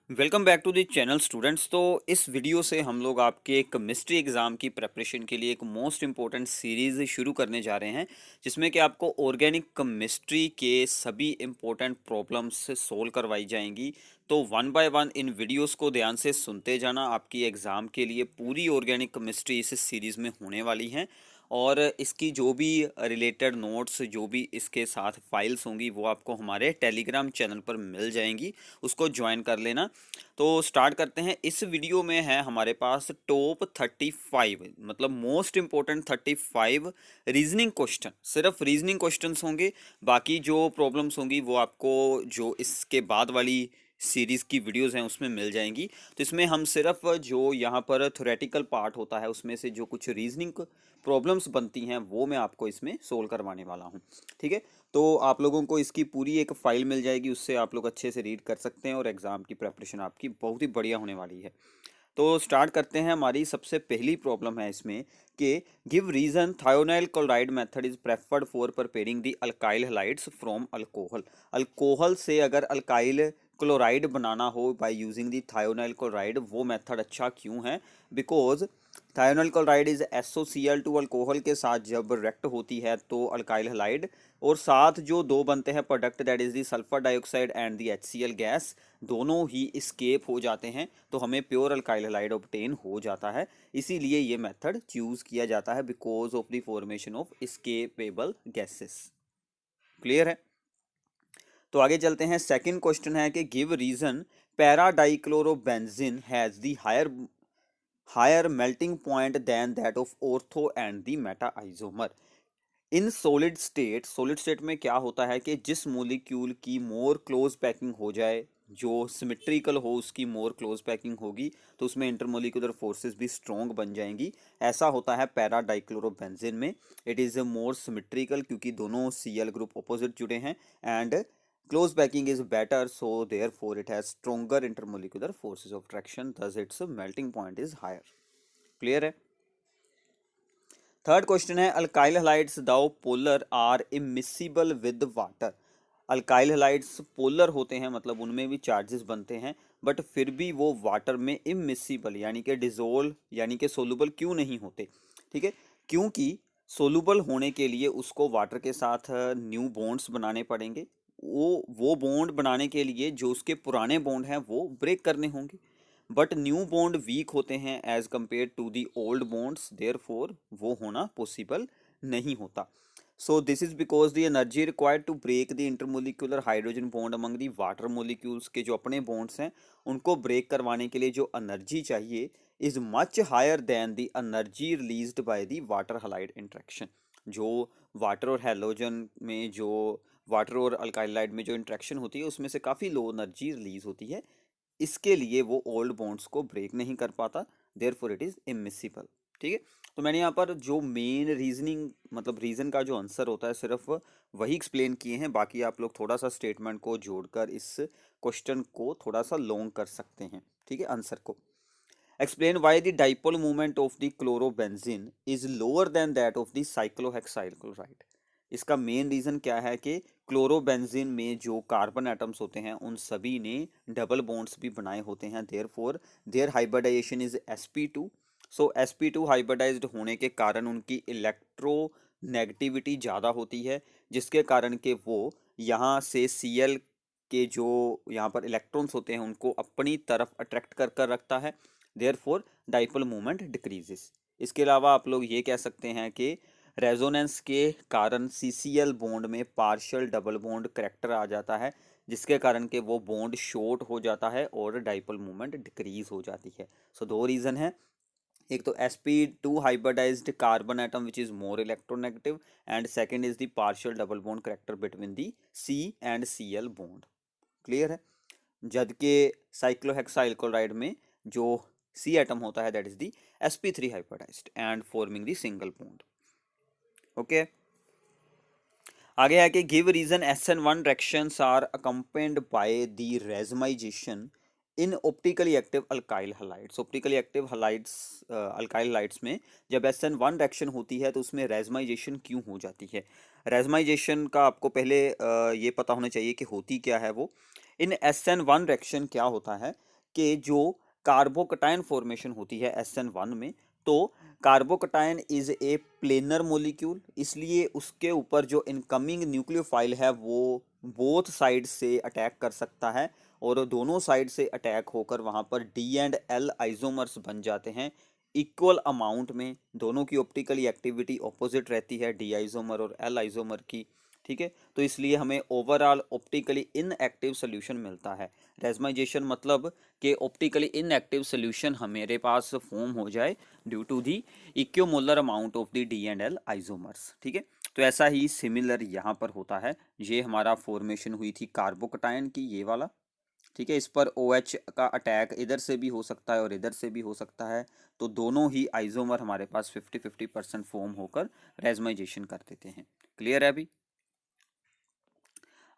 Welcome back to the channel students. तो इस video से हम लोग आपके केमिस्ट्री एग्ज़ाम की प्रिपरेशन के लिए एक मोस्ट इम्पॉर्टेंट सीरीज़ शुरू करने जा रहे हैं, जिसमें कि आपको ऑर्गेनिक केमिस्ट्री के सभी इम्पोर्टेंट प्रॉब्लम्स सोल्व करवाई जाएंगी। तो one by one in videos को ध्यान से सुनते जाना। आपकी एग्ज़ाम के लिए पूरी ऑर्गेनिक केमिस्ट्री इस सीरीज़ में होने वाली हैं, और इसकी जो भी रिलेटेड नोट्स, जो भी इसके साथ फाइल्स होंगी, वो आपको हमारे टेलीग्राम चैनल पर मिल जाएंगी। उसको ज्वाइन कर लेना। तो स्टार्ट करते हैं। इस वीडियो में है हमारे पास टॉप 35, मतलब मोस्ट इंपॉर्टेंट 35 रीजनिंग क्वेश्चन। सिर्फ रीजनिंग क्वेश्चंस होंगे, बाकी जो प्रॉब्लम्स होंगी वो आपको जो इसके बाद वाली सीरीज की वीडियोस हैं उसमें मिल जाएंगी। तो इसमें हम सिर्फ जो यहाँ पर थ्योरेटिकल पार्ट होता है उसमें से जो कुछ रीजनिंग प्रॉब्लम्स बनती हैं वो मैं आपको इसमें सोल्व करवाने वाला हूँ। ठीक है, तो आप लोगों को इसकी पूरी एक फाइल मिल जाएगी, उससे आप लोग अच्छे से रीड कर सकते हैं और एग्ज़ाम की प्रिपरेशन आपकी बहुत ही बढ़िया होने वाली है। तो स्टार्ट करते हैं। हमारी सबसे पहली प्रॉब्लम है इसमें कि give reason thionyl chloride method is preferred for preparing the alkyl halides from alcohol. Alcohol से अगर अल्काइल क्लोराइड बनाना हो by using the thionyl chloride, वो मेथड अच्छा क्यों है? Because thionyl chloride is SOCl2 alcohol के साथ जब रिएक्ट होती है तो अल्काइल हैलाइड, और साथ जो दो बनते हैं product, that is the sulphur dioxide and the HCl gas, दोनों ही इस्केप हो जाते हैं, तो हमें प्योर अल्काइल हैलाइड ऑब्टेन हो जाता है। इसीलिए ये मेथड चूज किया जाता है, because of the formation of escapable gases. Clear है? तो आगे चलते हैं। सेकंड क्वेश्चन है कि give reason para dichlorobenzene has the higher melting point than that of ortho and the meta isomer. In solid state में क्या होता है कि जिस मोलिक्यूल की मोर क्लोज पैकिंग हो जाए, जो सिमेट्रिकल हो, उसकी मोर क्लोज पैकिंग होगी, तो उसमें इंटरमोलिकुलर फोर्सेस भी स्ट्रॉन्ग बन जाएंगी। ऐसा होता है पैरा डाइक्लोरोबेंजीन में। इट इज़ मोर सिमेट्रिकल क्योंकि दोनों Cl ग्रुप अपोजिट जुड़े हैं, and close packing is better, so therefore it has stronger intermolecular forces of attraction, thus its melting point is higher. Clear है? Third question है alkyl halides though polar are immiscible with water. Alkyl halides polar होते हैं, मतलब उनमें भी charges बनते हैं, but फिर भी वो वाटर में इमिसिबल यानी कि डिजोल्व यानी कि सोलुबल क्यों नहीं होते? ठीक है, क्योंकि सोलुबल होने के लिए उसको वाटर के साथ न्यू बॉन्ड्स बनाने पड़ेंगे। वो बॉन्ड बनाने के लिए जो उसके पुराने बॉन्ड हैं वो ब्रेक करने होंगे, बट न्यू बॉन्ड वीक होते हैं as compare to the old bonds, therefore वो होना पॉसिबल नहीं होता। So this is because the energy required to break the intermolecular hydrogen bond among the water molecules, के जो अपने बॉन्ड्स हैं उनको ब्रेक करवाने के लिए जो एनर्जी चाहिए is much higher than the energy released by the water halide interaction. जो वाटर और हैलोजन में, जो वाटर और अल्काइलाइड में जो इंट्रैक्शन होती है उसमें से काफ़ी लो एनर्जी रिलीज होती है, इसके लिए वो ओल्ड बॉन्ड्स को ब्रेक नहीं कर पाता, देयरफॉर इट इज इमिसिबल। ठीक है, तो मैंने यहाँ पर जो मेन रीजनिंग, मतलब रीजन का जो आंसर होता है सिर्फ वही एक्सप्लेन किए हैं, बाकी आप लोग थोड़ा सा स्टेटमेंट को जोड़कर इस क्वेश्चन को थोड़ा सा लॉन्ग कर सकते हैं। ठीक है, आंसर को explain why the dipole movement of the chlorobenzene is lower than that of the cyclohexyl chloride. इसका मेन रीजन क्या है कि क्लोरोबेंजीन में जो कार्बन एटम्स होते हैं उन सभी ने डबल बॉन्ड्स भी बनाए होते हैं, therefore their hybridisation is sp2। So sp2 hybridised होने के कारण उनकी इलेक्ट्रो नेगेटिविटी ज़्यादा होती है, जिसके कारण के वो यहाँ से Cl के जो यहाँ पर इलेक्ट्रॉन्स होते हैं उनको अपनी तरफ अट्रैक्ट कर कर रखता है, देयरफॉर डाइपोल मूवमेंट डिक्रीजेस। इसके अलावा आप लोग ये कह सकते हैं कि रेजोनेंस के कारण CCl बॉन्ड में पार्शियल डबल बॉन्ड करेक्टर आ जाता है, जिसके कारण के वो बॉन्ड शॉर्ट हो जाता है और डाइपोल मूवमेंट डिक्रीज हो जाती है। सो दो रीज़न है, एक तो sp2 hybridised carbon atom which is more electronegative, and second is the partial double bond character between the C and Cl bond. Clear है? जबकि साइक्लोहेक्साइल क्लोराइड में जो C एटम होता है that is the sp3 hybridised and forming the single bond. Okay, आगे है कि give reason SN1 reactions are accompanied by the racemisation in optically active alkyl halides. Optically active halides, alkyl halides में जब SN1 reaction होती है तो उसमें रेजमाइजेशन क्यों हो जाती है? रेजमाइजेशन का आपको पहले ये पता होना चाहिए कि होती क्या है वो। इन SN1 रिएक्शन क्या होता है कि जो कार्बोकटायन फॉर्मेशन होती है SN1 में, तो carbocation is a planar molecule, इसलिए उसके ऊपर जो इनकमिंग न्यूक्लियोफाइल है वो बोथ साइड से अटैक कर सकता है, और दोनों साइड से अटैक होकर वहाँ पर डी एंड एल आइसोमर्स बन जाते हैं इक्वल अमाउंट में। दोनों की ऑप्टिकली एक्टिविटी ऑपोजिट रहती है, डी आइसोमर और एल आइसोमर की, ठीक है। तो इसलिए हमें ओवरऑल ऑप्टिकली इनएक्टिव सोल्यूशन मिलता है। रेजमाइजेशन मतलब कि ऑप्टिकली इनएक्टिव सोल्यूशन हमारे पास फॉर्म हो जाए due to the equimolar amount of the D and L isomers, ठीक है। तो ऐसा ही सिमिलर यहाँ पर होता है। ये हमारा फॉर्मेशन हुई थी कार्बोकटायन की, ये वाला, ठीक है। इस पर OH का अटैक इधर से भी हो सकता है और इधर से भी हो सकता है, तो दोनों ही आइसोमर हमारे पास 50-50% फॉर्म होकर रेजमाइजेशन कर देते हैं। क्लियर है अभी?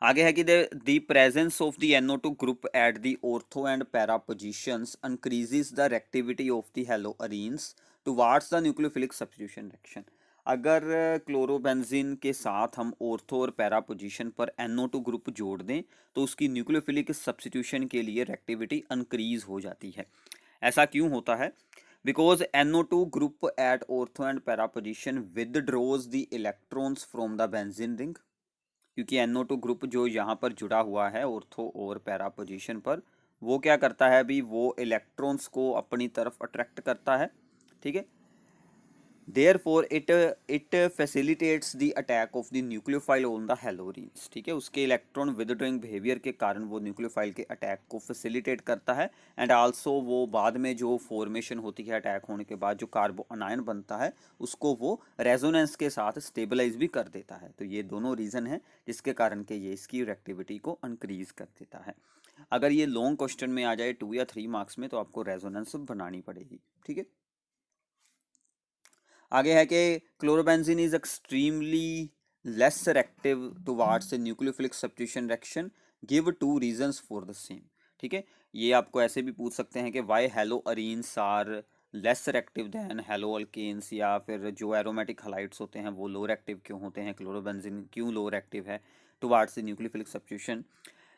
आगे है कि the presence of the NO2 group at the ortho and para positions increases the reactivity of the haloarenes towards the nucleophilic substitution reaction. अगर क्लोरोबेंजीन के साथ हम ऑर्थो और पैरा पोजीशन पर NO2 ग्रुप जोड़ दें तो उसकी न्यूक्लियोफिलिक सब्स्टिट्यूशन के लिए रेक्टिविटी इंक्रीज हो जाती है। ऐसा क्यों होता है? Because NO2 group at ortho and para position withdraws the electrons from the benzene ring, क्योंकि NO2 ग्रुप जो यहाँ पर जुड़ा हुआ है ऑर्थो और पैरा पोजीशन पर, वो क्या करता है अभी, वो इलेक्ट्रॉन्स को अपनी तरफ अट्रैक्ट करता है, ठीक है। Therefore it facilitates the attack of the nucleophile on the halogens, ठीक है। उसके इलेक्ट्रॉन विदड्रॉइंग बिहेवियर के कारण वो न्यूक्लियोफाइल के अटैक को फैसिलिटेट करता है, एंड आल्सो वो बाद में जो फॉर्मेशन होती है अटैक होने के बाद जो कार्बो अनायन बनता है उसको वो रेजोनेंस के साथ स्टेबलाइज भी कर देता है। तो ये दोनों रीजन है जिसके कारण के ये इसकी रिएक्टिविटी को इंक्रीज कर देता है। अगर ये लॉन्ग क्वेश्चन में आ जाए 2 या 3 मार्क्स में तो आपको रेजोनेंस बनानी पड़ेगी, ठीक है। आगे है कि chlorobenzene is extremely less reactive towards nucleophilic substitution reaction, give 2 reasons for the same, ठीक है। ये आपको ऐसे भी पूछ सकते हैं कि why हेलोअरीन्स are less reactive then हेलोअल्केन्स, या फिर जो एरोमेटिक हलाइड्स होते हैं वो लो रेक्टिव क्यों होते हैं, क्लोरोबेंजीन क्यों लो रेक्टिव है टुवार्ड्स द न्यूक्लियोफिलिक सब्स्टिट्यूशन।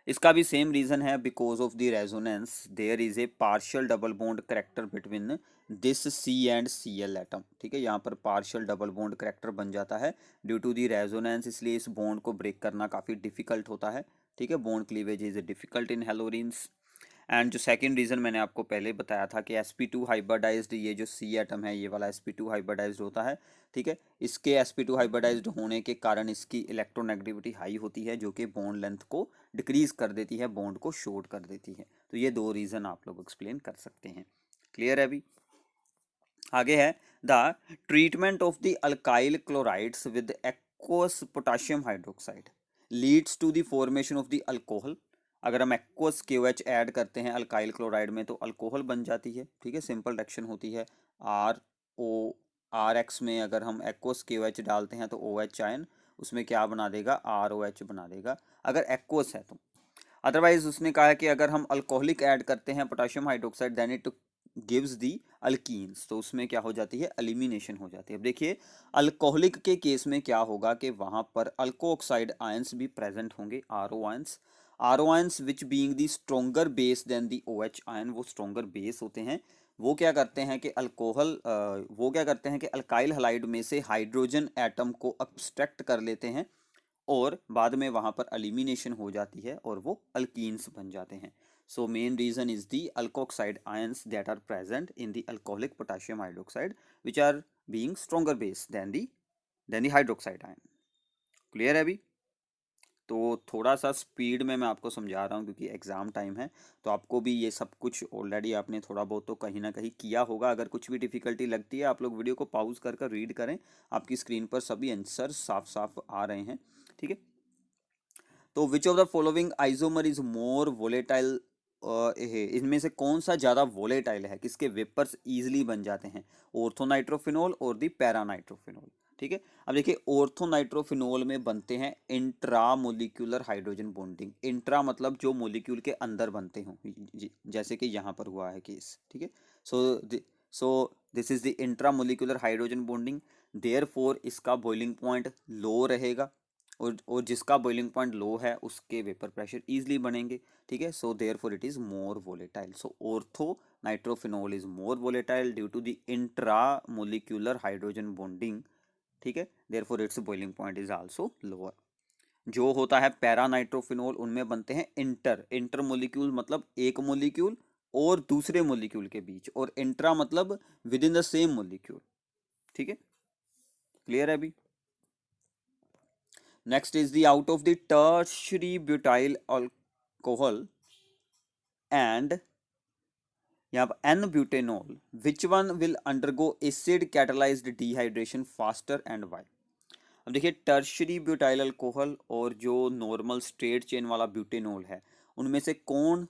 इसका भी सेम रीजन है, because of the resonance there is a partial double bond character between this C and Cl atom, ठीक है। यहाँ पर पार्शियल डबल बॉन्ड करेक्टर बन जाता है ड्यू टू दी रेजोनेंस, इसलिए इस बॉन्ड को ब्रेक करना काफ़ी डिफिकल्ट होता है, ठीक है। Bond cleavage is difficult in haloarenes. And जो सेकंड रीज़न मैंने आपको पहले बताया था कि sp2 हाइब्रिडाइज्ड, ये जो C एटम है ये वाला sp2 हाइब्रिडाइज्ड होता है, ठीक है। इसके sp2 हाइब्रिडाइज्ड होने के कारण इसकी इलेक्ट्रोनेगेटिविटी हाई होती है जो कि बॉन्ड लेंथ को डिक्रीज कर देती है, बॉन्ड को शॉर्ट कर देती है। तो ये 2 रीज़न आप लोग एक्सप्लेन कर सकते हैं। क्लियर है अभी? आगे है the treatment of the alkyl chlorides with aqueous potassium hydroxide leads to the formation of the alcohol. अगर हम एक्वस KOH ऐड करते हैं अल्काइल क्लोराइड में तो अल्कोहल बन जाती है, ठीक है। सिंपल रिएक्शन होती है। RORX में अगर हम एक्वस KOH डालते हैं तो OH आयन उसमें क्या बना देगा, ROH बना देगा अगर एक्वस है तो। अदरवाइज उसने कहा है कि अगर हम अल्कोहलिक ऐड करते हैं potassium hydroxide then it gives the alkenes, तो उसमें क्या हो जाती है, एलिमिनेशन हो जाती है। अब देखिए अल्कोहलिक के केस में क्या होगा कि वहां पर अल्को ऑक्साइड आयंस भी प्रेजेंट होंगे, RO ions which being the stronger base than the OH ion, वो स्ट्रोंगर बेस होते हैं। वो क्या करते हैं कि वो क्या करते हैं कि अल्काइल हलाइड में से हाइड्रोजन एटम को अब्स्ट्रैक्ट कर लेते हैं और बाद में वहां पर एलिमिनेशन हो जाती है और वो अल्कीन्स बन जाते हैं। So main reason is the alkoxide ions that are present in the alcoholic potassium hydroxide which are being stronger base than the hydroxide ion. Clear है अभी? तो थोड़ा सा स्पीड में मैं आपको समझा रहा हूँ क्योंकि एग्ज़ाम टाइम है, तो आपको भी ये सब कुछ ऑलरेडी आपने थोड़ा बहुत तो कहीं ना कहीं किया होगा। अगर कुछ भी डिफ़िकल्टी लगती है आप लोग वीडियो को पॉज कर रीड करें, आपकी स्क्रीन पर सभी आंसर साफ साफ आ रहे हैं, ठीक है। तो which of the following isomer is more volatile, इनमें से कौन सा ज़्यादा वोलेटाइल है, किसके वेपर्स ईजिली बन जाते हैं, ऑर्थोनाइट्रोफिनोल और दी पैरानाइट्रोफिनोल, ठीक है। अब देखिए ऑर्थोनाइट्रोफिनोल में बनते हैं इंट्रामोलिक्यूलर हाइड्रोजन बॉन्डिंग। इंट्रा मतलब जो मोलिक्यूल के अंदर बनते हों, जैसे कि यहाँ पर हुआ है केस, ठीक है। सो this is the intramolecular hydrogen bonding, therefore इसका बॉइलिंग पॉइंट लो रहेगा, और जिसका बॉइलिंग पॉइंट लो है उसके वेपर प्रेशर ईजिली बनेंगे, ठीक है। So therefore it is more volatile. So ortho nitrophenol is more volatile due to the intramolecular hydrogen bonding, ठीक है। Therefore its boiling point is also lower. जो होता है पैरा नाइट्रोफिनोल, उनमें बनते हैं इंटर मोलिक्यूल, मतलब एक मोलिक्यूल और दूसरे मोलिक्यूल के बीच, और इंट्रा मतलब within the same molecule, ठीक है। क्लियर है अभी? Next is the out of the tertiary butyl alcohol and यहाँ पर n butanol, which one will undergo acid catalysed dehydration faster and why? अब देखिए, टर्शरी ब्यूटाइल अल्कोहल और जो नॉर्मल स्ट्रेट चेन वाला ब्यूटेनॉल है, उनमें से कौन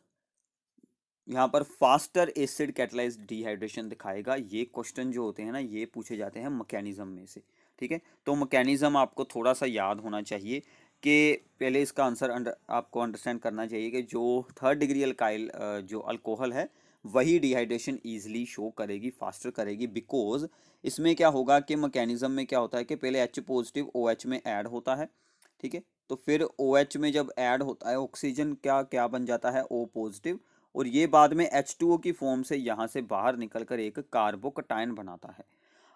यहाँ पर फास्टर एसिड कैटलाइज्ड डिहाइड्रेशन दिखाएगा? ये क्वेश्चन जो होते हैं ना, ये पूछे जाते हैं मैकेनिज्म में से, ठीक है। तो मैकेनिज्म आपको थोड़ा सा याद होना चाहिए कि पहले इसका आंसर आपको अंडरस्टैंड करना चाहिए कि जो थर्ड डिग्री अल्काइल जो अल्कोहल है वही डिहाइड्रेशन ईजिली शो करेगी, फास्टर करेगी, बिकॉज इसमें क्या होगा कि मैकेनिज्म में क्या होता है कि पहले H पॉजिटिव OH में ऐड होता है, ठीक है। तो फिर OH में जब ऐड होता है ऑक्सीजन क्या क्या बन जाता है, O पॉजिटिव, और ये बाद में H2O की फॉर्म से यहाँ से बाहर निकलकर एक कार्बोकटायन बनाता है।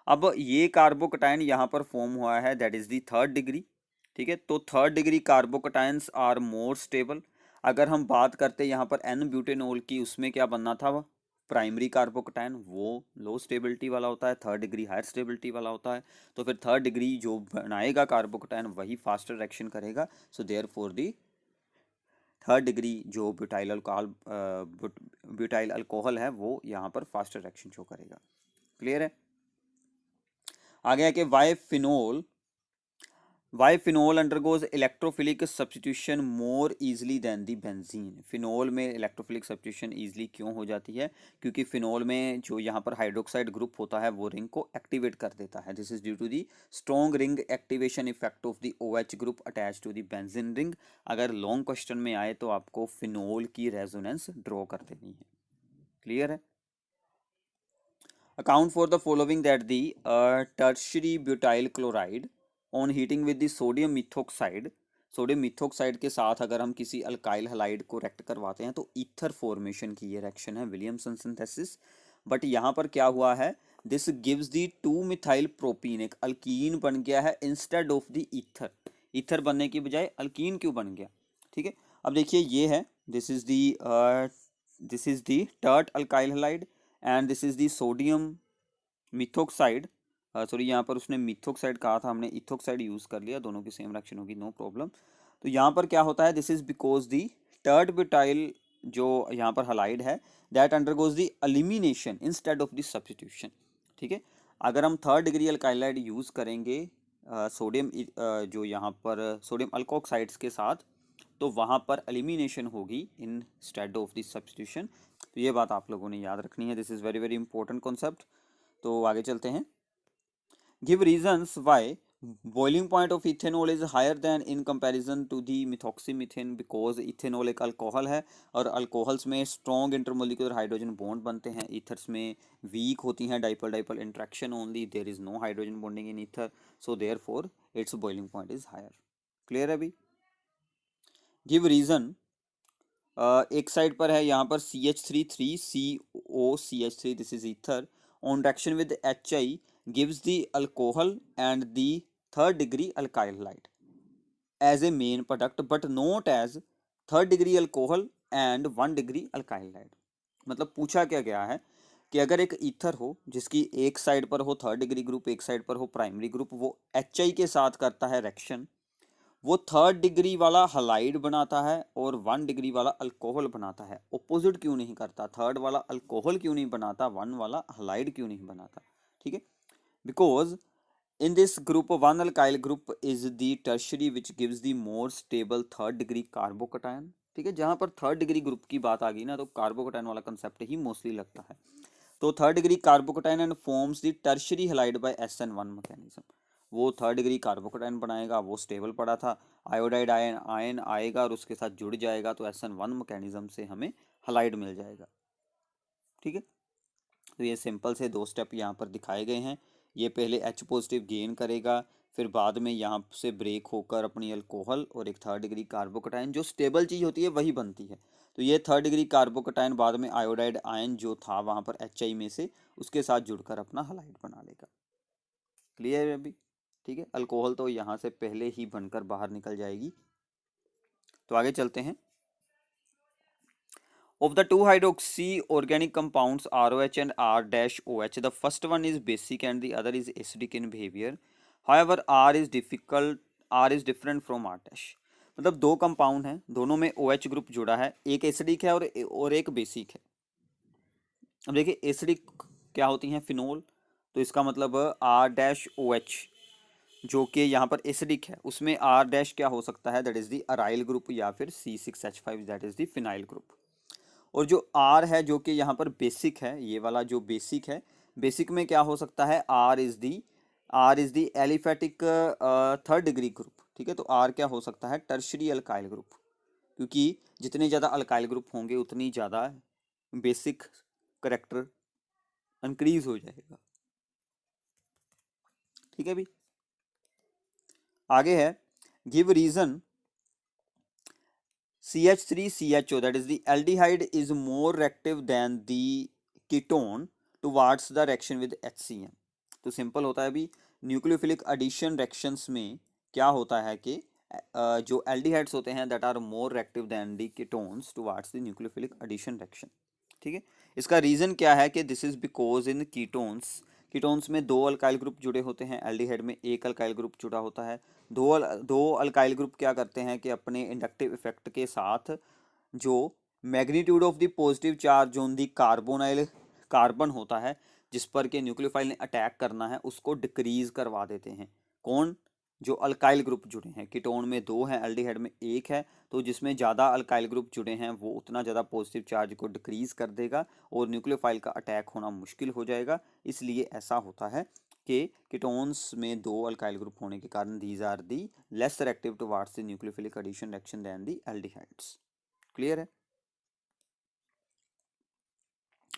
अब ये कार्बोकटायन यहाँ पर फॉर्म हुआ है, that is the third degree, ठीक है। तो third degree carbocations are more stable. अगर हम बात करते हैं यहाँ पर एन ब्यूटेनॉल की, उसमें क्या बनना था, वह प्राइमरी कार्बोकटायन, वो लो स्टेबिलिटी वाला होता है, थर्ड डिग्री हायर स्टेबिलिटी वाला होता है। तो फिर थर्ड डिग्री जो बनाएगा कार्बोकटायन वही फास्टर रिएक्शन करेगा। So therefore the third degree जो ब्यूटाइल अल्कोहल है वो यहाँ पर फास्टर रिएक्शन शो करेगा। क्लियर है? आगे आके why phenol undergoes electrophilic substitution more easily than the benzene? Phenol में इलेक्ट्रोफिलिक सब्सटीट्यूशन इजीली क्यों हो जाती है? क्योंकि फिनोल में जो यहाँ पर हाइड्रोक्साइड ग्रुप होता है वो रिंग को एक्टिवेट कर देता है। This is due to the strong ring activation effect of the OH group attach to the benzene ring. अगर लॉन्ग क्वेश्चन में आए तो आपको फिनोल की रेजोनेंस ड्रॉ कर देनी है। क्लियर है? Account for the following that the tertiary butyl chloride on heating with the sodium methoxide के साथ अगर हम किसी अल्काइल हलाइड को रेक्ट करवाते हैं तो ईथर फॉर्मेशन की ये रिएक्शन है, विलियमसन सिंथेसिस। बट यहाँ पर क्या हुआ है, this gives the 2 methyl propene, एक अल्कीन बन गया है instead of the ether. Ether बनने की बजाय अल्कीन क्यों बन गया? ठीक है, अब देखिए ये है, this is the tert alkyl halide and this is the sodium methoxide. Sorry, यहाँ पर उसने मिथोक्साइड कहा था, हमने इथोक्साइड यूज कर लिया, दोनों की सेम रिएक्शन होगी, नो प्रॉब्लम। तो यहाँ पर क्या होता है, this is because the टर्ड butyl जो यहाँ पर हलाइड है that undergoes the elimination instead of the substitution, ठीक है। अगर हम थर्ड डिग्री अल्काइलाइड यूज करेंगे सोडियम जो यहाँ पर सोडियम अल्कोक्साइड्स के साथ, तो वहाँ पर एलिमिनेशन होगी इंस्टेड ऑफ द सब्स्टिट्यूशन। तो ये बात आप लोगों ने याद रखनी है, this is very very important concept. तो आगे चलते हैं। Give reasons why boiling point of ethanol is higher than in comparison to the methoxymethane. Because ethanol एक अल्कोहल है और अल्कोहल्स में स्ट्रॉन्ग इंटरमोलिकुलर हाइड्रोजन बॉन्ड बनते हैं, ईथर्स में वीक होती हैं dipole dipole interaction only, there is no hydrogen bonding in ether, so therefore its boiling point is higher. Clear है अभी? गिव रीजन, एक साइड पर है यहाँ पर CH3 this is ether on reaction with HI gives the alcohol and the third degree alkyl halide as a main product but not as third degree alcohol and 1 degree alkyl halide। मतलब पूछा क्या गया है कि अगर एक ether हो जिसकी एक साइड पर हो थर्ड डिग्री ग्रुप, एक साइड पर हो प्राइमरी ग्रुप, वो HI के साथ करता है रिएक्शन, वो थर्ड डिग्री वाला हलाइड बनाता है और 1 डिग्री वाला अल्कोहल बनाता है, ऑपोजिट क्यों नहीं करता? थर्ड वाला अल्कोहल क्यों नहीं बनाता, वन वाला हलाइड क्यों नहीं बनाता? ठीक है, because in this group one alkyl group is the tertiary which gives the more stable third degree carbocation। ठीक है, जहां पर थर्ड डिग्री ग्रुप की बात आ गई ना तो कार्बोकटायन वाला कंसेप्ट ही मोस्टली लगता है। तो third degree carbocation and forms the tertiary halide by SN1 mechanism. वो थर्ड डिग्री कार्बोकटायन बनाएगा, वो स्टेबल पड़ा था, आयोडाइड आयन आएगा और उसके साथ जुड़ जाएगा तो SN1 मैकेनिज्म से हमें हलाइड मिल जाएगा। ठीक है, तो ये सिंपल से 2 स्टेप यहाँ पर दिखाए गए हैं। ये पहले H पॉजिटिव गेन करेगा, फिर बाद में यहाँ से ब्रेक होकर अपनी अल्कोहल और एक थर्ड डिग्री कार्बोकटायन, जो स्टेबल चीज़ होती है वही बनती है। तो ये थर्ड डिग्री कार्बोकटायन बाद में आयोडाइड आयन जो था वहाँ पर HI में से, उसके साथ जुड़कर अपना हलाइड बना लेगा। क्लियर है अभी? ठीक है, अल्कोहल तो यहाँ से पहले ही बनकर बाहर निकल जाएगी। तो आगे चलते हैं। Of the two hydroxy organic compounds ROH and R-OH, the first one is basic and the other is acidic in behavior. However, R is different from R-. मतलब दो कंपाउंड हैं, दोनों में OH ग्रुप जुड़ा है, एक एसिडिक है और एक बेसिक है। अब देखिए एसिडिक क्या होती हैं, फिनोल, तो इसका मतलब R-OH जो कि यहाँ पर एसिडिक है, उसमें R- क्या हो सकता है, that is the aryl group या फिर C6H5, that is the phenyl group. और जो R है जो कि यहाँ पर बेसिक है, ये वाला जो बेसिक है, बेसिक में क्या हो सकता है, R is the aliphatic third degree group. ठीक है, तो R क्या हो सकता है, टर्शरी अल्काइल ग्रुप, क्योंकि जितने ज़्यादा अल्काइल ग्रुप होंगे उतनी ज़्यादा बेसिक करेक्टर इंक्रीज हो जाएगा। ठीक है भी, आगे है give reason CH3CHO, that is the aldehyde, is more reactive than the ketone towards the reaction with HCl. तो सिंपल होता है अभी, न्यूक्लियोफिलिक एडिशन रिएक्शंस में क्या होता है कि जो एल्डिहाइड्स होते हैं that are more reactive than the ketones towards the nucleophilic addition reaction. ठीक है, इसका रीजन क्या है कि this is because in ketones में दो अल्काइल ग्रुप जुड़े होते हैं, एल्डिहाइड में एक अल्काइल ग्रुप जुड़ा होता है। दो अल्काइल ग्रुप क्या करते हैं कि अपने इंडक्टिव इफेक्ट के साथ जो magnitude of the positive charge on the carbon होता है जिस पर के न्यूक्लियोफाइल ने अटैक करना है, उसको डिक्रीज करवा देते हैं। कौन, जो अल्काइल ग्रुप जुड़े हैं, कीटोन में दो हैं, एल्डिहाइड में एक है, तो जिसमें ज़्यादा अल्काइल ग्रुप जुड़े हैं वो उतना ज़्यादा पॉजिटिव चार्ज को डिक्रीज कर देगा और न्यूक्लियोफाइल का अटैक होना मुश्किल हो जाएगा। इसलिए ऐसा होता है कि कीटोन्स में दो अल्काइल ग्रुप होने के कारण these are the less reactive towards the nucleophilic addition reaction than the aldehydes. Clear है?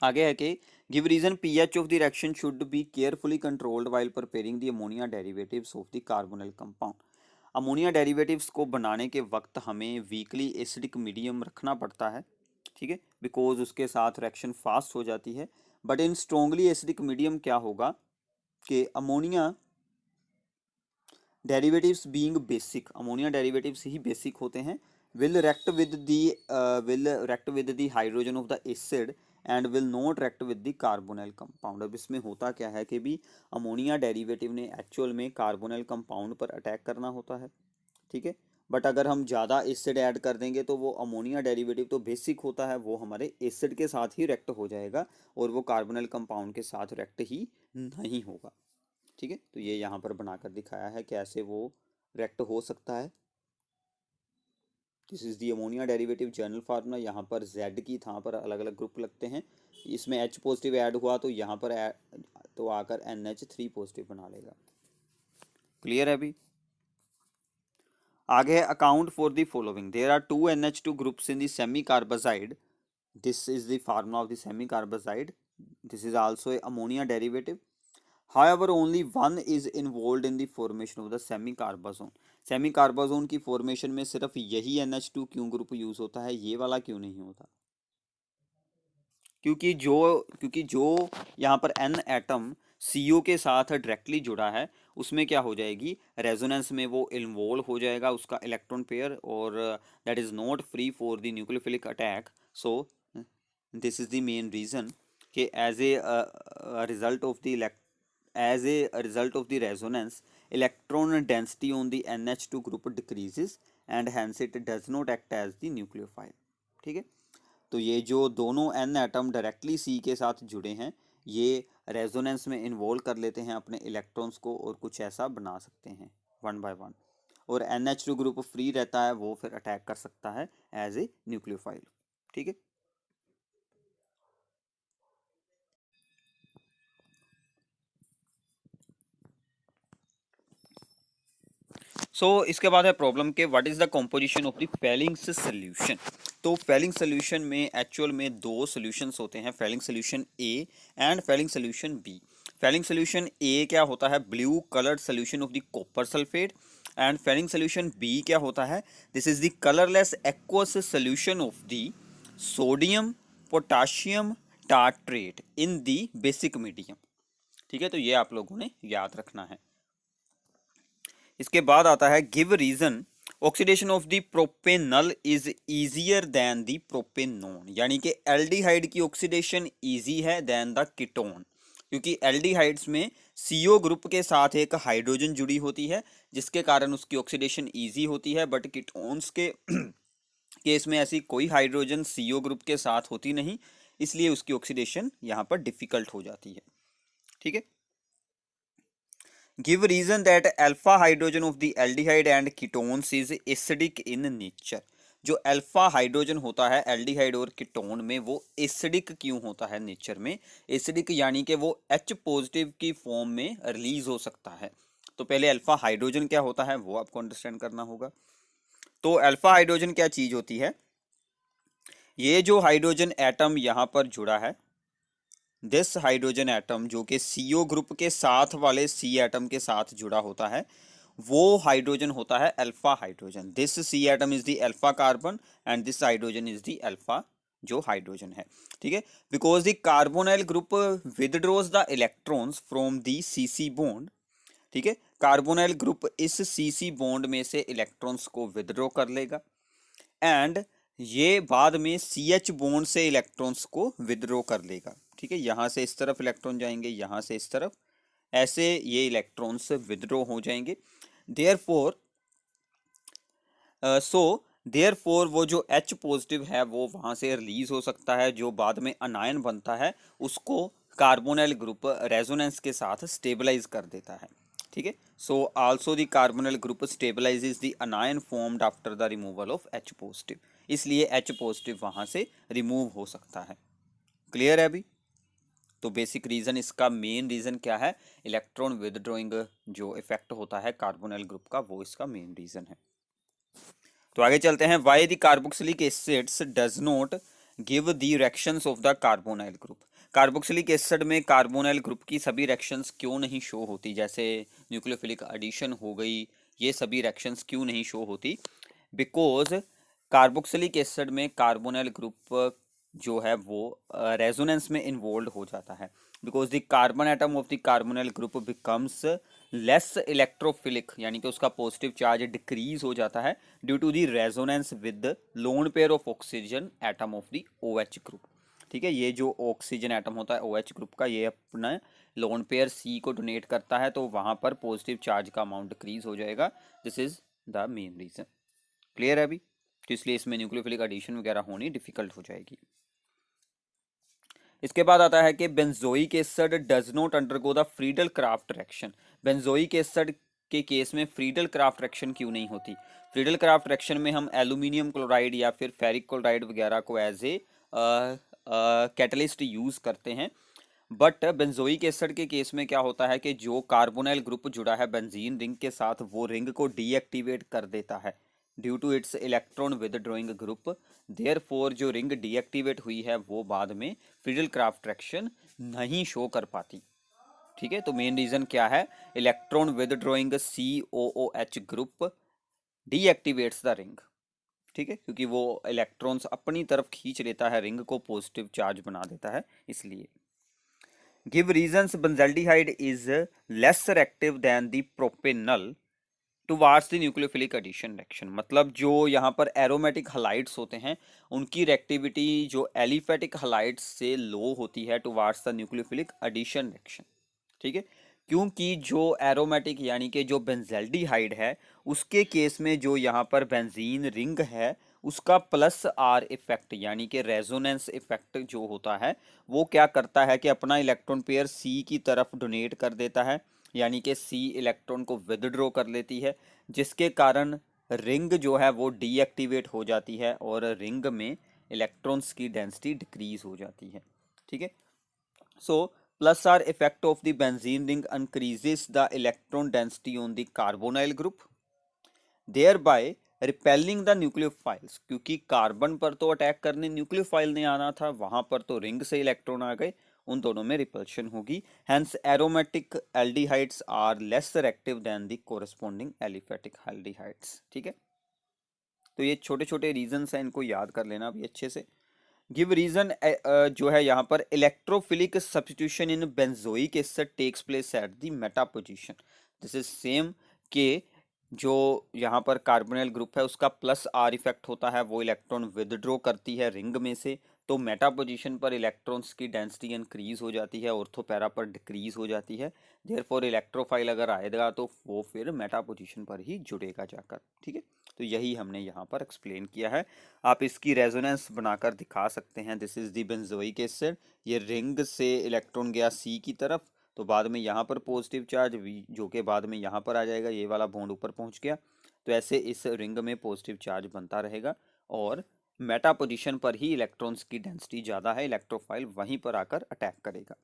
आगे है कि give reason pH of the reaction should be carefully controlled while preparing the ammonia derivatives of the carbonyl compound. Ammonia derivatives को बनाने के वक्त हमें weakly acidic medium रखना पड़ता है। ठीक है, बिकॉज उसके साथ रिएक्शन फास्ट हो जाती है। But in strongly acidic medium क्या होगा कि ammonia derivatives being basic, ammonia derivatives ही बेसिक होते हैं, will react with the hydrogen of the acid and will not react with the carbonyl compound. अब इसमें होता क्या है कि भी अमोनिया डेरिवेटिव ने एक्चुअल में कार्बोनिल कंपाउंड पर अटैक करना होता है। ठीक है, बट अगर हम ज़्यादा एसिड ऐड कर देंगे तो वो अमोनिया डेरिवेटिव तो बेसिक होता है, वो हमारे एसिड के साथ ही रिएक्ट हो जाएगा और वो कार्बोनिल कंपाउंड के साथ रिएक्ट ही नहीं होगा। ठीक है, तो ये यहाँ पर बनाकर दिखाया है कैसे वो रिएक्ट हो सकता है। This is the ammonia derivative journal formula. यहाँ पर Z की यहाँ पर अलग अलग ग्रुप लगते हैं, इसमें H पॉजिटिव ऐड हुआ तो यहाँ पर तो आकर NH3 पॉजिटिव बना लेगा। क्लियर है अभी? आगे है account for the following, there are 2 NH2 groups in the semicarbazide, this is the formula of the semicarbazide, this is also a ammonia derivative. However, only one is involved in the formation of the semi-carbazone. Semi-carbazone की formation में सिर्फ यही NH2 क्यों group use होता है, ये वाला क्यों नहीं होता? क्योंकि जो यहाँ पर N एटम CO के साथ डायरेक्टली जुड़ा है उसमें क्या हो जाएगी, रेजोनेंस में वो इन्वॉल्व हो जाएगा उसका इलेक्ट्रॉन पेयर, और that is not free for the nucleophilic attack. So this is the main reason कि as a result of the as a result of the resonance, electron density on the NH2 group decreases and hence it does not act as the nucleophile। ठीक है, तो ये जो दोनों N atom directly C के साथ जुड़े हैं ये रेजोनेंस में इन्वॉल्व कर लेते हैं अपने इलेक्ट्रॉन्स को और कुछ ऐसा बना सकते हैं वन बाय वन, और NH2 ग्रुप फ्री रहता है, वो फिर अटैक कर सकता है एज ए न्यूक्लियोफाइल। ठीक है, इसके बाद है प्रॉब्लम के what is the composition of the Fehling's solution. तो फेलिंग सोल्यूशन में एक्चुअल में दो सोल्यूशंस होते हैं, Fehling solution A and Fehling solution B. Fehling solution A क्या होता है, blue coloured solution of the copper sulphate, and Fehling solution B क्या होता है, this is the colourless aqueous solution of the sodium potassium tartrate in the basic medium. ठीक है, तो ये आप लोगों ने याद रखना है। इसके बाद आता है give reason oxidation of the propanal is easier than the propanone, यानी कि एल्डिहाइड की ऑक्सीडेशन इजी है देन द कीटोन, क्योंकि एल्डिहाइड्स में सीओ ग्रुप के साथ एक हाइड्रोजन जुड़ी होती है जिसके कारण उसकी ऑक्सीडेशन इजी होती है, बट कीटोन्स के केस में ऐसी कोई हाइड्रोजन सीओ ग्रुप के साथ होती नहीं, इसलिए उसकी ऑक्सीडेशन यहाँ पर डिफिकल्ट हो जाती है। ठीक है, give reason that alpha hydrogen of the aldehyde and ketones is acidic in nature. जो अल्फा हाइड्रोजन होता है एल्डिहाइड और कीटोन में, वो एसिडिक क्यों होता है नेचर में? एसिडिक यानी कि वो H पॉजिटिव की फॉर्म में रिलीज हो सकता है। तो पहले अल्फा हाइड्रोजन क्या होता है वो आपको अंडरस्टैंड करना होगा। तो अल्फा हाइड्रोजन क्या चीज होती है? ये जो हाइड्रोजन एटम यहाँ पर जुड़ा है, दिस हाइड्रोजन एटम जो कि सीओ ग्रुप के साथ वाले सी एटम के साथ जुड़ा होता है, वो हाइड्रोजन होता है alpha hydrogen. This C atom is the alpha carbon and this hydrogen is the alpha जो हाइड्रोजन है। ठीक है, because the carbonyl group withdraws the electrons from the CC bond. ठीक है, कार्बोनाइल ग्रुप इस सीसी बॉन्ड में से electrons को विदड्रॉ कर लेगा एंड ये बाद में सी एच बॉन्ड से इलेक्ट्रॉन्स को विदड्रॉ कर लेगा। ठीक है, यहाँ से इस तरफ इलेक्ट्रॉन जाएंगे, यहाँ से इस तरफ, ऐसे ये इलेक्ट्रॉन्स विदड्रॉ हो जाएंगे। देयरफॉर देयरफॉर वो जो H पॉजिटिव है वो वहाँ से रिलीज हो सकता है, जो बाद में अनायन बनता है उसको कार्बोनाइल ग्रुप रेजोनेंस के साथ स्टेबलाइज कर देता है। ठीक है, so also the carbonyl group stabilises the अनायन formed after the removal of H positive, इसलिए H पॉजिटिव वहाँ से रिमूव हो सकता है। क्लियर है अभी? तो बेसिक रीजन, इसका मेन रीजन क्या है? इलेक्ट्रॉन विदड्रॉइंग जो इफेक्ट होता है कार्बोनाइल ग्रुप का, वो इसका मेन रीजन है। तो आगे चलते हैं, why the carboxylic acids does not give the reactions of the carbonyl group. Carboxylic acid में कार्बोनाइल ग्रुप की सभी रिएक्शंस क्यों नहीं शो होती? जैसे न्यूक्लियोफिलिक एडिशन हो गई, ये सभी रिएक्शंस क्यों नहीं शो होती? बिकॉज कार्बोक्सिलिक एसिड में कार्बोनाइल ग्रुप जो है वो रेजोनेंस में इन्वॉल्व हो जाता है, because the carbon atom of the carbonyl group becomes less electrophilic, यानी कि उसका पॉजिटिव चार्ज डिक्रीज हो जाता है due to the resonance with lone pair of oxygen atom of the OH group. ठीक है, ये जो ऑक्सीजन एटम होता है OH ग्रुप का, ये अपना लोन पेयर C को डोनेट करता है, तो वहां पर पॉजिटिव चार्ज का अमाउंट डिक्रीज हो जाएगा। This is the main reason. Clear है अभी? तो इसलिए इसमें न्यूक्लियोफिलिक एडिशन वगैरह होनी डिफिकल्ट हो जाएगी। इसके बाद आता है कि benzoic acid does not undergo the Friedel Crafts reaction. Benzoic acid के केस में फ्रीडल क्राफ्ट रिएक्शन क्यों नहीं होती? फ्रीडल क्राफ्ट रिएक्शन में हम एल्यूमिनियम क्लोराइड या फिर फेरिक क्लोराइड वगैरह को एज ए कैटलिस्ट यूज करते हैं, बट बेंजोइक एसिड के केस में क्या होता है कि जो कार्बोनाइल ग्रुप जुड़ा है बेंजीन रिंग के साथ, वो रिंग को डीएक्टिवेट कर देता है due to its electron withdrawing group. Therefore जो रिंग डीएक्टिवेट हुई है वो बाद में फ्रीडल क्राफ्ट रिएक्शन नहीं शो कर पाती। ठीक है, तो मेन रीजन क्या है? Electron withdrawing COOH group deactivates the ring. ठीक है, क्योंकि वो इलेक्ट्रॉन्स अपनी तरफ खींच लेता है, रिंग को पॉजिटिव चार्ज बना देता है, इसलिए। Give reasons benzaldehyde is less reactive than the propanal towards the nucleophilic addition reaction. मतलब जो यहाँ पर एरोमेटिक हलाइड्स होते हैं उनकी रिएक्टिविटी जो एलिफेटिक हलाइड्स से लो होती है towards the nucleophilic addition reaction. ठीक है, क्योंकि जो एरोमेटिक यानी कि जो बेंजल्डिहाइड है उसके केस में जो यहाँ पर बेंजीन रिंग है उसका +R इफेक्ट यानी कि रेजोनेंस इफेक्ट जो होता है वो क्या करता है कि अपना इलेक्ट्रॉन पेयर C की तरफ डोनेट कर देता है, यानी कि C इलेक्ट्रॉन को विदड्रॉ कर लेती है, जिसके कारण रिंग जो है वो डीएक्टिवेट हो जाती है और रिंग में इलेक्ट्रॉन्स की डेंसिटी डिक्रीज हो जाती है। ठीक है, सो +R effect of the benzene ring increases the electron density on the carbonyl group, thereby repelling the nucleophiles। क्योंकि कार्बन पर तो अटैक करने न्यूक्लियोफाइल ने आना था, वहां पर तो रिंग से इलेक्ट्रॉन आ गए, उन दोनों में रिपल्शन होगी। Hence aromatic aldehydes are less reactive than the corresponding aliphatic aldehydes. ठीक है, तो ये छोटे छोटे रीजंस हैं, इनको याद कर लेना अभी अच्छे से। गिव रीजन जो है यहाँ पर, electrophilic substitution in benzoic acid takes place at the meta position. This is same के जो यहाँ पर कार्बोनिल ग्रुप है उसका प्लस आर इफेक्ट होता है, वो इलेक्ट्रॉन विदड्रॉ करती है रिंग में से, तो मेटा पोजीशन पर इलेक्ट्रॉन्स की डेंसिटी इंक्रीज हो जाती है, ऑर्थो पैरा पर डिक्रीज हो जाती है। देयरफॉर इलेक्ट्रोफाइल अगर आएगा तो वो फिर मेटा पोजीशन पर ही जुड़ेगा जाकर। ठीक है, तो यही हमने यहाँ पर एक्सप्लेन किया है। आप इसकी रेजोनेंस बनाकर दिखा सकते हैं। This is the benzoic acid, ये रिंग से इलेक्ट्रॉन गया सी की तरफ, तो बाद में यहाँ पर पॉजिटिव चार्ज जो कि बाद में यहाँ पर आ जाएगा, ये वाला बॉन्ड ऊपर पहुँच गया, तो ऐसे इस रिंग में पॉजिटिव चार्ज बनता रहेगा और मेटा पोजीशन पर ही इलेक्ट्रॉन्स की डेंसिटी ज़्यादा है, इलेक्ट्रोफाइल वहीं पर आकर अटैक करेगा।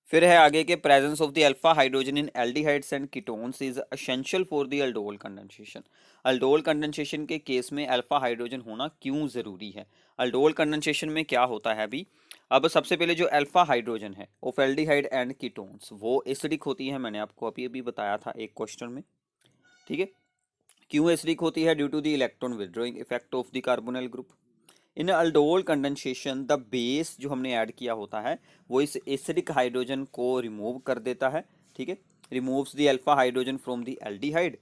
फिर है आगे के, presence of the alpha hydrogen in aldehydes and ketones is essential for the aldol condensation. Aldol condensation के केस में अल्फा हाइड्रोजन होना क्यों जरूरी है? अल्डोल कंडेंसेशन में क्या होता है अभी, अब सबसे पहले जो अल्फा हाइड्रोजन है ऑफ एल्डिहाइड एंड कीटोन्स वो एसिडिक होती है, मैंने आपको अभी अभी बताया था एक क्वेश्चन में। ठीक है, क्यों एसिडिक होती है? Due to the electron withdrawing effect of the carbonyl group. In aldol condensation the base जो हमने ऐड किया होता है वो इस एसिडिक हाइड्रोजन को रिमूव कर देता है। ठीक है, removes the alpha hydrogen from the aldehyde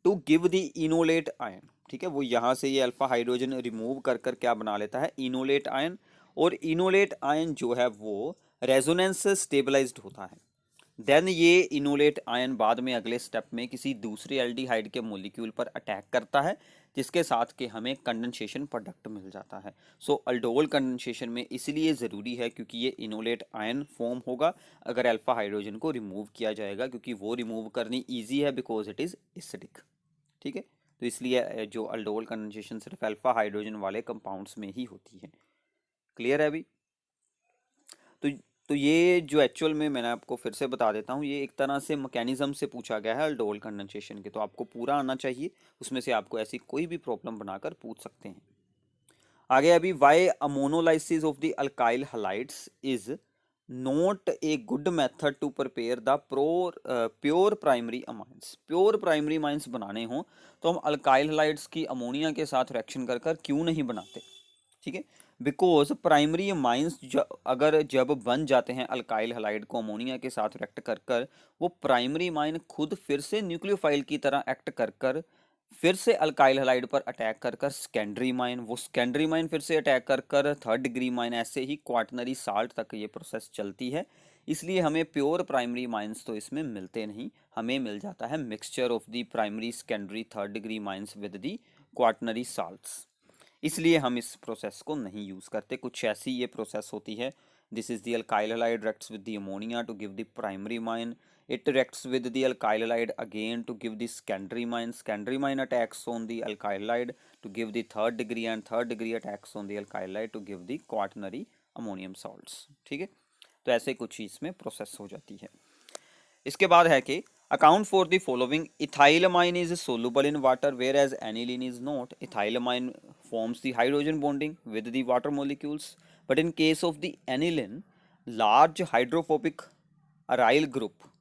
to give the enolate ion. ठीक है, वो यहाँ से ये अल्फा हाइड्रोजन रिमूव कर कर क्या बना लेता है, इनोलेट आयन, और इनोलेट आयन जो है वो रेजोनेंस स्टेबलाइज्ड होता है। देन ये इनोलेट आयन बाद में अगले स्टेप में किसी दूसरे एल्डिहाइड के मॉलिक्यूल पर अटैक करता है, जिसके साथ के हमें कंडेंसेशन प्रोडक्ट मिल जाता है। सो अल्डोल कंडेंसेशन में इसलिए ज़रूरी है क्योंकि ये इनोलेट आयन फॉर्म होगा अगर अल्फा हाइड्रोजन को रिमूव किया जाएगा, क्योंकि वो रिमूव करनी ईजी है बिकॉज इट इज़ एसिडिक। ठीक है, तो इसलिए जो अल्डोल कंडेंसेशन सिर्फ अल्फा हाइड्रोजन वाले कंपाउंड्स में ही होती है। क्लियर है अभी? तो तो ये जो एक्चुअल में मैंने आपको फिर से बता देता हूँ, ये एक तरह से मैकेनिज्म से पूछा गया है अल्डोल कंडेंसेशन के, तो आपको पूरा आना चाहिए, उसमें से आपको ऐसी कोई भी प्रॉब्लम बनाकर पूछ सकते हैं। आगे अभी, why ammonolysis of the alkyl halides is not a good method to prepare the pure primary amines. Pure primary amines बनाने हों तो हम अल्काइल हलाइड्स की अमोनिया के साथ रिएक्शन कर कर क्यों नहीं बनाते? ठीक है, बिकॉज प्राइमरी अमाइंस अगर जब बन जाते हैं अल्काइल हलाइड को अमोनिया के साथ रिएक्ट कर कर, वो प्राइमरी अमाइन खुद फिर से न्यूक्लियोफाइल की तरह एक्ट कर कर फिर से अल्काइल हलाइड पर अटैक कर कर सेकेंडरी माइन, वो सेकेंडरी माइन फिर से अटैक कर कर थर्ड डिग्री माइन, ऐसे ही क्वाटनरी साल्ट तक ये प्रोसेस चलती है। इसलिए हमें प्योर प्राइमरी माइंस तो इसमें मिलते नहीं, हमें मिल जाता है mixture of the primary secondary third degree mines with the quaternary salts. इसलिए हम इस प्रोसेस को नहीं यूज़ करते। कुछ ऐसी ये प्रोसेस होती है। This is the alkyl halide reacts with the ammonia to give the primary amine, it reacts with the alkyl halide again to give the secondary mine, secondary mine attacks on the alkyl halide to give the third degree, and third degree attacks on the alkyl halide to give the quaternary ammonium salts। ठीक है, तो ऐसे कुछ इसमें process हो जाती है। इसके बाद है कि account for the following, ethylamine is soluble in water whereas aniline is not। ethylamine forms the hydrogen bonding with the water molecules, but in case of the aniline, large hydrophobic aryl group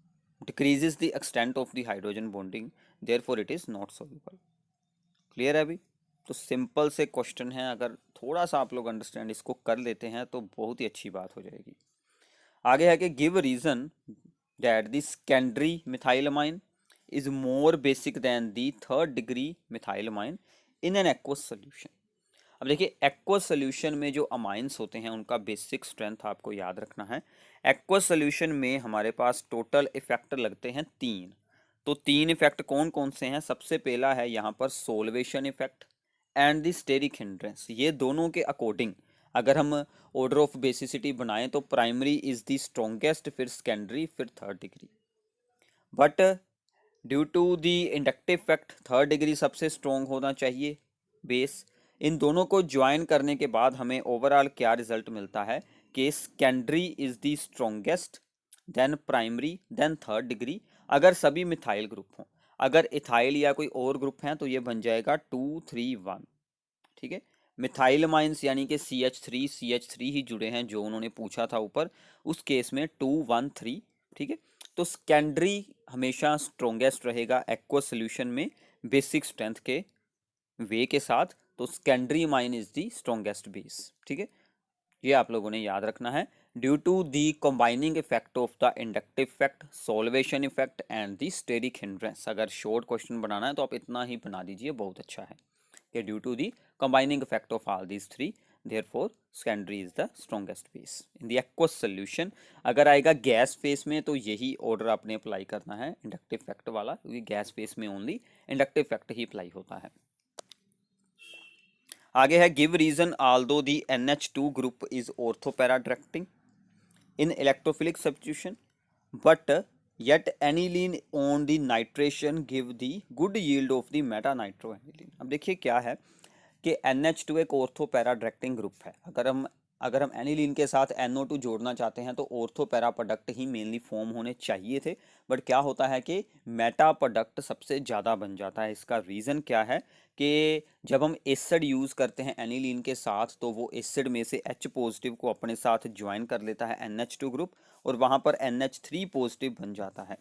decreases the extent of the hydrogen bonding, therefore it is not soluble। Clear है अभी? तो simple से question है, अगर थोड़ा सा आप लोग अंडरस्टैंड इसको कर लेते हैं तो बहुत ही अच्छी बात हो जाएगी। आगे है कि give reason that the secondary methylamine is more basic than the third degree methylamine in an aqueous solution. अब देखिए, एक्वस सोल्यूशन में जो अमाइंस होते हैं उनका बेसिक स्ट्रेंथ आपको याद रखना है। एक्वस सोल्यूशन में हमारे पास टोटल इफेक्ट लगते हैं 3। तो 3 इफेक्ट कौन कौन से हैं? सबसे पहला है यहाँ पर solvation effect and the steric hindrance. ये दोनों के अकॉर्डिंग अगर हम ऑर्डर ऑफ बेसिसिटी बनाएं तो प्राइमरी इज द स्ट्रॉन्गेस्ट, फिर सेकेंडरी, फिर third degree. But due to the inductive effect third degree सबसे स्ट्रॉन्ग होना चाहिए बेस। इन दोनों को ज्वाइन करने के बाद हमें ओवरऑल क्या रिजल्ट मिलता है कि secondary is the strongest, then primary, then third degree, अगर सभी मिथाइल ग्रुप हों। अगर इथाइल या कोई और ग्रुप हैं तो ये बन जाएगा 2 3 1। ठीक है, मिथाइलमाइंस यानी कि CH3 ही जुड़े हैं जो उन्होंने पूछा था ऊपर, उस केस में 2 1 3। ठीक है, तो सेकेंडरी हमेशा स्ट्रोंगेस्ट रहेगा एक्वस सोल्यूशन में बेसिक स्ट्रेंथ के वे के साथ, तो secondary amine is the strongest base. ठीक है, ये आप लोगों ने याद रखना है। Due to the combining effect of the inductive effect, solvation effect and the steric hindrance. अगर शॉर्ट क्वेश्चन बनाना है तो आप इतना ही बना दीजिए, बहुत अच्छा है कि due to the combining effect of all these three therefore secondary is the strongest base in the aqueous solution। अगर आएगा गैस फेस में तो यही ऑर्डर आपने अप्लाई करना है इंडक्टिव इफेक्ट वाला, क्योंकि गैस फेस में ओनली इंडक्टिव इफेक्ट ही अप्लाई होता है। आगे है give reason although the NH2 group is ortho para directing in electrophilic substitution but yet aniline on the nitration give the good yield of the meta nitroaniline। अब देखिए क्या है कि NH2 एक ऑर्थो पैरा डायरेक्टिंग ग्रुप है। अगर हम aniline के साथ NO2 जोड़ना चाहते हैं तो ऑर्थो पैरा प्रोडक्ट ही मेनली फॉर्म होने चाहिए थे, बट क्या होता है कि मेटा प्रोडक्ट सबसे ज़्यादा बन जाता है। इसका रीज़न क्या है कि जब हम एसिड यूज़ करते हैं एनिलीन के साथ तो वो एसिड में से H पॉजिटिव को अपने साथ ज्वाइन कर लेता है NH2 ग्रुप, और वहाँ पर NH3 पॉजिटिव बन जाता है।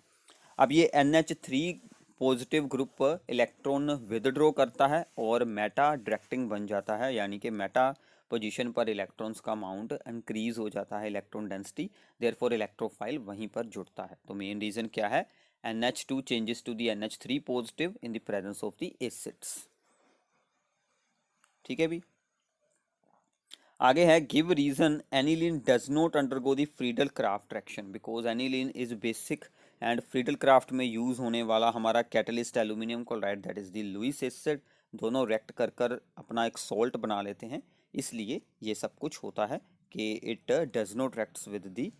अब ये NH3 positive group electron withdraw करता है और मेटा डायरेक्टिंग बन जाता है, यानी कि मेटा पोजीशन पर इलेक्ट्रॉन्स का अमाउंट इंक्रीज हो जाता है, इलेक्ट्रॉन डेंसिटी, देयरफॉर इलेक्ट्रोफाइल वहीं पर जुड़ता है। तो मेन रीजन क्या है, NH2 changes to the NH3 positive in the presence of the acids. ठीक है भी, आगे है give reason aniline does not undergo the Friedel Crafts reaction because aniline is basic and Friedel Crafts में use होने वाला हमारा catalyst aluminium chloride that is the Lewis acid, दोनों रिएक्ट कर कर अपना एक सॉल्ट बना लेते हैं, इसलिए ये सब कुछ होता है कि it does not reacts with the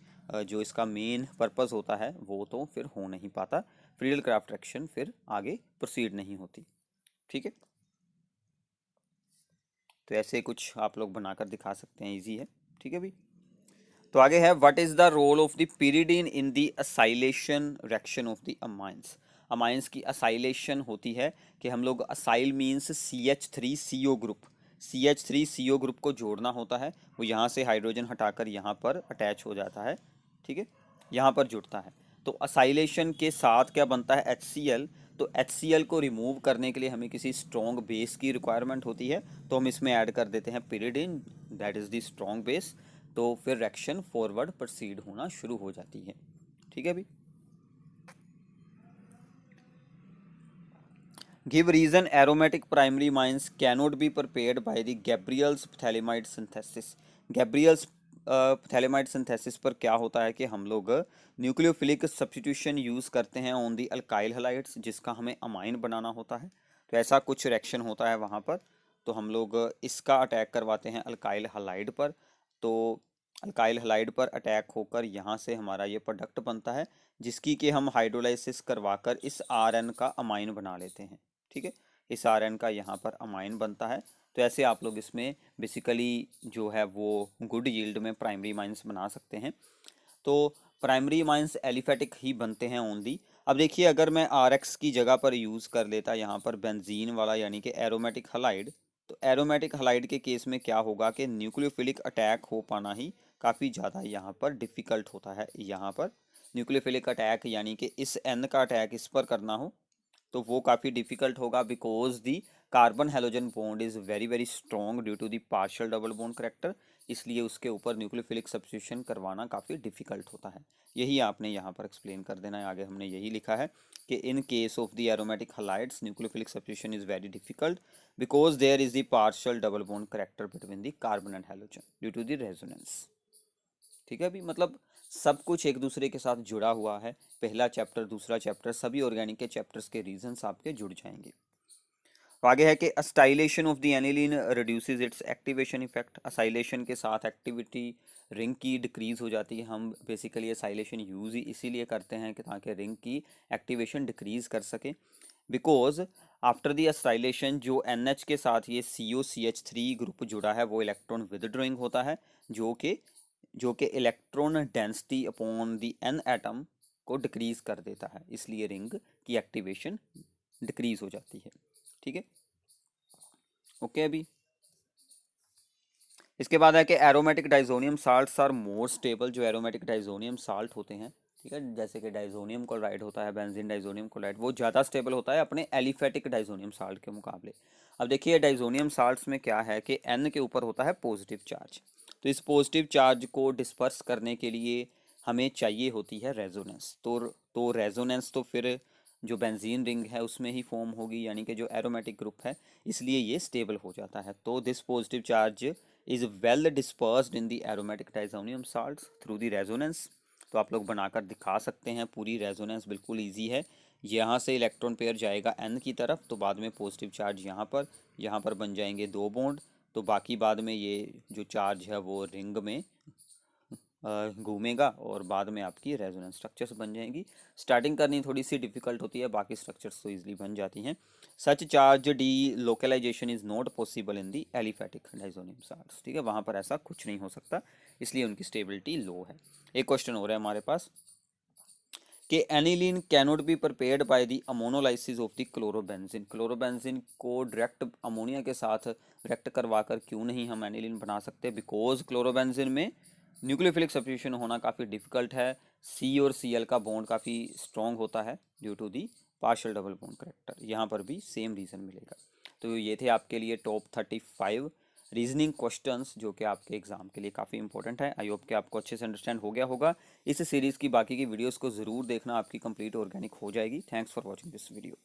जो इसका मेन पर्पस होता है वो तो फिर हो नहीं पाता, फ्रीडल क्राफ्ट रिएक्शन फिर आगे प्रोसीड नहीं होती। ठीक है, तो ऐसे कुछ आप लोग बनाकर दिखा सकते हैं, इजी है। ठीक है भाई, तो आगे है what is the role of the pyridine in the acylation reaction of the amines. Amines की असाइलेशन होती है कि हम लोग acyl means CH3CO group, CH3CO group को जोड़ना होता है, वो यहाँ से हाइड्रोजन हटाकर यहाँ पर अटैच हो जाता है। ठीक है, यहाँ पर जुड़ता है, तो असाइलेशन के साथ क्या बनता है HCl, तो HCl को रिमूव करने के लिए हमें किसी स्ट्रॉन्ग बेस की रिक्वायरमेंट होती है, तो हम इसमें ऐड कर देते हैं pyridine, that is the strong base, तो फिर रिएक्शन फॉरवर्ड प्रोसीड होना शुरू हो जाती है। ठीक है भाई, give reason aromatic primary amines cannot be prepared by the Gabriel's phthalimide synthesis. Gabriel's phthalimide synthesis पर क्या होता है कि हम लोग न्यूक्लियोफिलिक सब्स्टिट्यूशन यूज़ करते हैं ऑन दी अल्काइल हैलाइड्स, जिसका हमें अमाइन बनाना होता है, तो ऐसा कुछ रिएक्शन होता है वहाँ पर, तो हम लोग इसका अटैक करवाते हैं अल्काइल हैलाइड पर, तो अल्काइल हैलाइड पर अटैक होकर यहाँ से हमारा ये प्रोडक्ट बनता है, जिसकी कि हम हाइड्रोलाइसिस करवाकर इस RN का अमाइन बना लेते हैं। ठीक है, इस RN का यहाँ पर अमाइन बनता है, तो ऐसे आप लोग इसमें बेसिकली जो है वो गुड यील्ड में प्राइमरी माइंस बना सकते हैं। तो प्राइमरी माइंस एलिफेटिक ही बनते हैं ओनली। अब देखिए अगर मैं RX की जगह पर यूज़ कर लेता यहाँ पर बेंजीन वाला यानी कि एरोमेटिक हलाइड, तो एरोमेटिक हलाइड के केस में क्या होगा कि न्यूक्लियोफिलिक अटैक हो पाना ही काफ़ी ज़्यादा यहाँ पर डिफ़िकल्ट होता है। यहाँ पर न्यूक्लियोफिलिक अटैक यानी कि इस N का अटैक इस पर करना हो तो वो काफ़ी डिफिकल्ट होगा, because the carbon halogen bond is very very strong due to the partial double bond character, इसलिए उसके ऊपर न्यूक्लियोफिलिक सब्स्टिट्यूशन करवाना काफ़ी डिफिकल्ट होता है। यही आपने यहाँ पर एक्सप्लेन कर देना है। आगे हमने यही लिखा है कि in case of the aromatic halides nucleophilic substitution is very difficult because there is the partial double bond character between the carbon and halogen due to the resonance. ठीक है अभी, मतलब सब कुछ एक दूसरे के साथ जुड़ा हुआ है, पहला चैप्टर दूसरा चैप्टर सभी ऑर्गेनिक के चैप्टर्स के रीजंस आपके जुड़ जाएंगे। तो आगे है कि acetylation of the aniline reduces its activation effect. Acylation के साथ एक्टिविटी रिंग की डिक्रीज हो जाती है। हम बेसिकली असाइलेशन यूज़ ही इसीलिए करते हैं कि ताकि रिंग की एक्टिवेशन डिक्रीज कर सके, बिकॉज आफ्टर द अस्टाइलेशन जो NH के साथ ये COCH3 ग्रुप जुड़ा है वो इलेक्ट्रॉन विदड्रॉइंग होता है, जो कि electron density upon the N atom को डिक्रीज कर देता है, इसलिए रिंग की एक्टिवेशन डिक्रीज हो जाती है। ठीक है, ओके अभी इसके बाद है कि aromatic diazonium salts are more stable. जो एरोमेटिक डाइजोनियम साल्ट होते हैं, ठीक है, जैसे कि डाइजोनियम क्लोराइड होता है, बेंजीन डाइजोनियम क्लोराइड, वो ज़्यादा स्टेबल होता है अपने एलिफेटिक डाइजोनियम साल्ट के मुकाबले। अब देखिए डाइजोनियम साल्ट्स में क्या है कि एन के ऊपर होता है पॉजिटिव चार्ज, तो इस पॉजिटिव चार्ज को डिस्पर्स करने के लिए हमें चाहिए होती है रेजोनेंस। तो रेजोनेंस तो फिर जो बेंजीन रिंग है उसमें ही फॉर्म होगी, यानी कि जो एरोमेटिक ग्रुप है, इसलिए ये स्टेबल हो जाता है। तो this positive charge is well dispersed in the aromatic diazonium salts through the resonance. तो आप लोग बनाकर दिखा सकते हैं, पूरी रेजोनेंस बिल्कुल ईजी है। यहाँ से इलेक्ट्रॉन पेयर जाएगा एन की तरफ, तो बाद में पॉजिटिव चार्ज यहाँ पर बन जाएंगे दो बॉन्ड, तो बाकी बाद में ये जो चार्ज है वो रिंग में घूमेगा और बाद में आपकी रेजोनेंस स्ट्रक्चर्स बन जाएंगी। स्टार्टिंग करनी थोड़ी सी डिफिकल्ट होती है, बाकी स्ट्रक्चर्स तो इजीली बन जाती हैं। Such charge delocalization is not possible in the aliphatic diazonium salts, ठीक है, वहाँ पर ऐसा कुछ नहीं हो सकता, इसलिए उनकी स्टेबिलिटी लो है। एक क्वेश्चन हो रहा है हमारे पास कि aniline cannot be prepared by the ammonolysis of the chlorobenzene. Chlorobenzene को डायरेक्ट अमोनिया के साथ रिएक्ट करवाकर क्यों नहीं हम एनिलीन बना सकते? बिकॉज क्लोरोबेंजीन में न्यूक्लियोफिलिक सब्स्टिट्यूशन होना काफ़ी डिफिकल्ट है। सी और सी एल का बॉन्ड काफ़ी स्ट्रॉन्ग होता है due to the partial double bond character. यहाँ पर भी सेम रीज़न मिलेगा। तो ये थे आपके लिए टॉप 35 रीजनिंग क्वेश्चंस जो कि आपके एग्जाम के लिए काफ़ी इंपॉर्टेंट है। आई होप कि आपको अच्छे से अंडरस्टैंड हो गया होगा। इस सीरीज़ की बाकी की वीडियोस को ज़रूर देखना, आपकी कंप्लीट ऑर्गेनिक हो जाएगी। Thanks for watching this video.